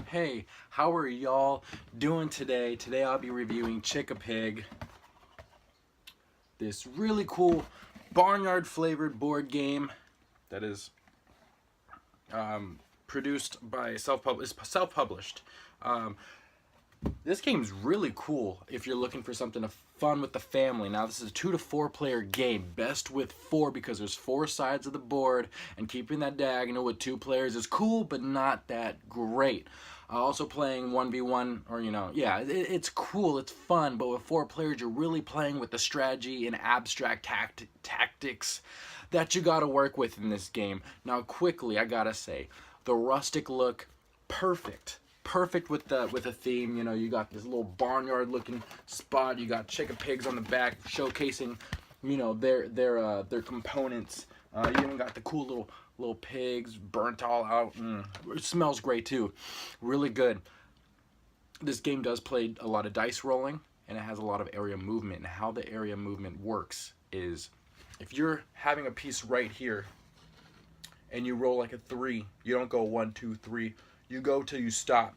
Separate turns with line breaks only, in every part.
Hey, how are y'all doing today? Today I'll be reviewing Chickapig, this really cool barnyard flavored board game that is produced by self-published. Um, this game's really cool if you're looking for something fun with the family. Now this is a 2 to 4 player game, best with 4 because there's 4 sides of the board, and keeping that diagonal with 2 players is cool but not that great. Also playing 1v1, or yeah, it's cool, it's fun, but with 4 players you're really playing with the strategy and abstract tactics that you gotta work with in this game. Now quickly, I gotta say, the Rustic Look, perfect with the theme. You got this little barnyard looking spot, you got Chickapigs on the back showcasing their components. You even got the cool little pigs burnt all out. It smells great too, really good. This game does play a lot of dice rolling, and it has a lot of area movement. And how the area movement works is, if you're having a piece right here and you roll like a 3, you don't go 1 2 3, you go till you stop.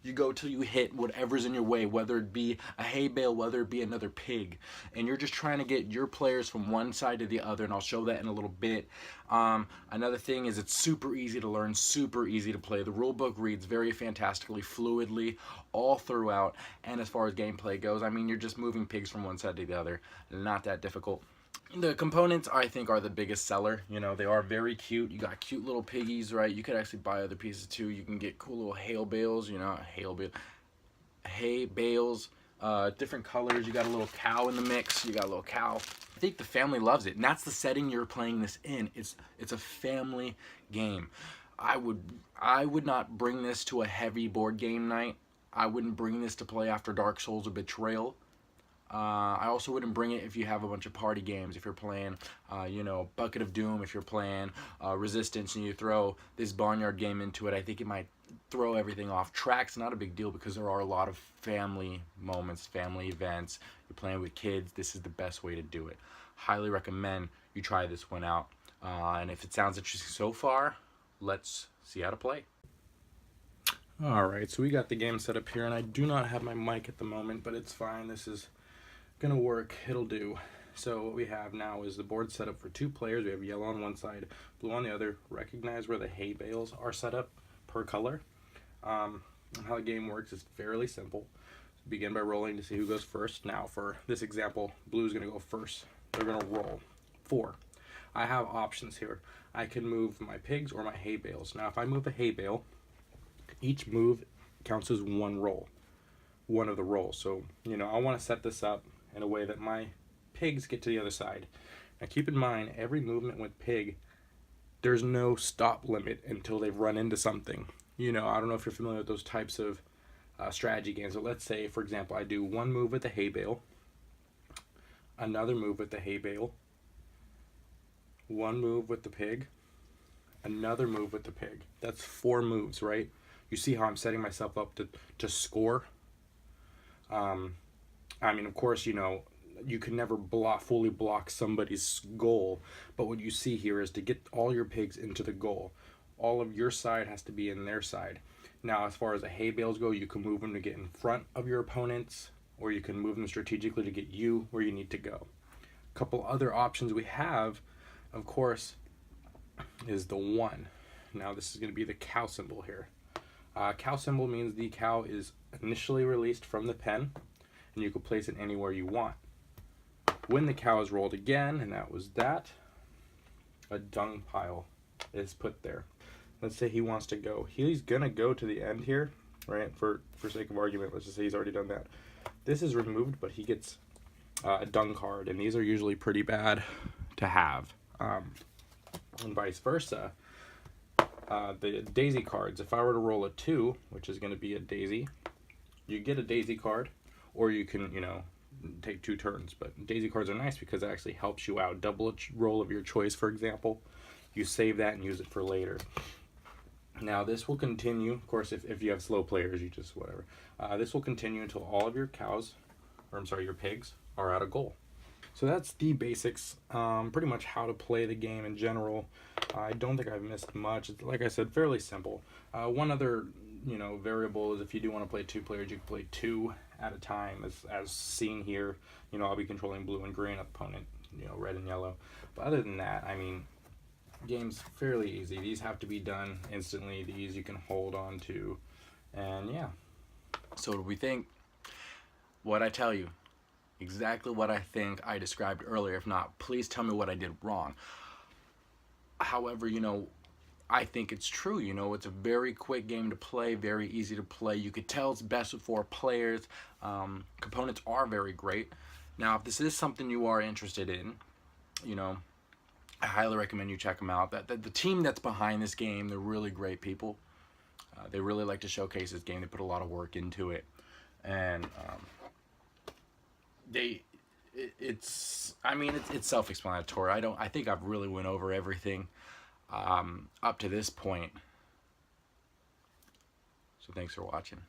You go till you hit whatever's in your way, whether it be a hay bale, whether it be another pig. And you're just trying to get your players from one side to the other, and I'll show that in a little bit. Another thing is it's super easy to learn, super easy to play. The rule book reads very fantastically, fluidly, all throughout. And as far as gameplay goes, I mean, you're just moving pigs from one side to the other. Not that difficult. The components, I think, are the biggest seller. They are very cute. You got cute little piggies, right? You could actually buy other pieces too. You can get cool little hay bales, hay bales, different colors. You got a little cow in the mix. You got a little cow. I think the family loves it, and that's the setting you're playing this in. It's a family game. I would not bring this to a heavy board game night. I wouldn't bring this to play after Dark Souls or Betrayal. I also wouldn't bring it if you have a bunch of party games. If you're playing, Bucket of Doom, if you're playing Resistance, and you throw this barnyard game into it, I think it might throw everything off track. It's not a big deal because there are a lot of family moments, family events. You're playing with kids. This is the best way to do it. Highly recommend you try this one out. And if it sounds interesting so far, let's see how to play. Alright, so we got the game set up here, and I do not have my mic at the moment, but it's fine. This is gonna work, it'll do. So what we have now is the board set up for 2 players. We have yellow on one side, blue on the other. Recognize where the hay bales are set up per color. And how the game works is fairly simple. Begin by rolling to see who goes first. Now for this example, blue is gonna go first. They're gonna roll 4. I have options here. I can move my pigs or my hay bales. Now if I move a hay bale, each move counts as one roll, one of the rolls. So I want to set this up in a way that my pigs get to the other side. Now keep in mind, every movement with pig, there's no stop limit until they've run into something. I don't know if you're familiar with those types of strategy games, but let's say, for example, I do one move with the hay bale, another move with the hay bale, one move with the pig, another move with the pig. That's 4 moves, right? You see how I'm setting myself up to score? I mean, of course, you can never fully block somebody's goal, but what you see here is to get all your pigs into the goal. All of your side has to be in their side. Now, as far as the hay bales go, you can move them to get in front of your opponents, or you can move them strategically to get you where you need to go. A couple other options we have, of course, is the 1. Now, this is going to be the cow symbol here. Cow symbol means the cow is initially released from the pen, and you can place it anywhere you want. When the cow is rolled again, and that was that, a dung pile is put there. Let's say he wants to go. He's gonna go to the end here, right? For sake of argument, let's just say he's already done that. This is removed, but he gets a dung card, and these are usually pretty bad to have. And vice versa. The daisy cards, if I were to roll a 2, which is going to be a daisy, you get a daisy card, or you can, take 2 turns. But daisy cards are nice because it actually helps you out. Double a roll of your choice, for example. You save that and use it for later. Now this will continue, of course, if you have slow players, you just whatever. This will continue until all of your your pigs are out of goal. So that's the basics, pretty much how to play the game in general. I don't think I've missed much. It's, like I said, fairly simple. One other variable is if you do want to play 2 players, you can play 2 at a time, as seen here. I'll be controlling blue and green, opponent, red and yellow. But other than that, I mean, game's fairly easy. These have to be done instantly. These you can hold on to, and yeah. So what do we think? What I tell you, exactly what I think I described earlier. If not, please tell me what I did wrong. However, I think it's true. It's a very quick game to play, very easy to play. You could tell it's best with 4 players. Components are very great. Now, if this is something you are interested in, I highly recommend you check them out. The team that's behind this game, they're really great people. They really like to showcase this game. They put a lot of work into it, and it's self-explanatory. I think I've really went over everything up to this point. So thanks for watching.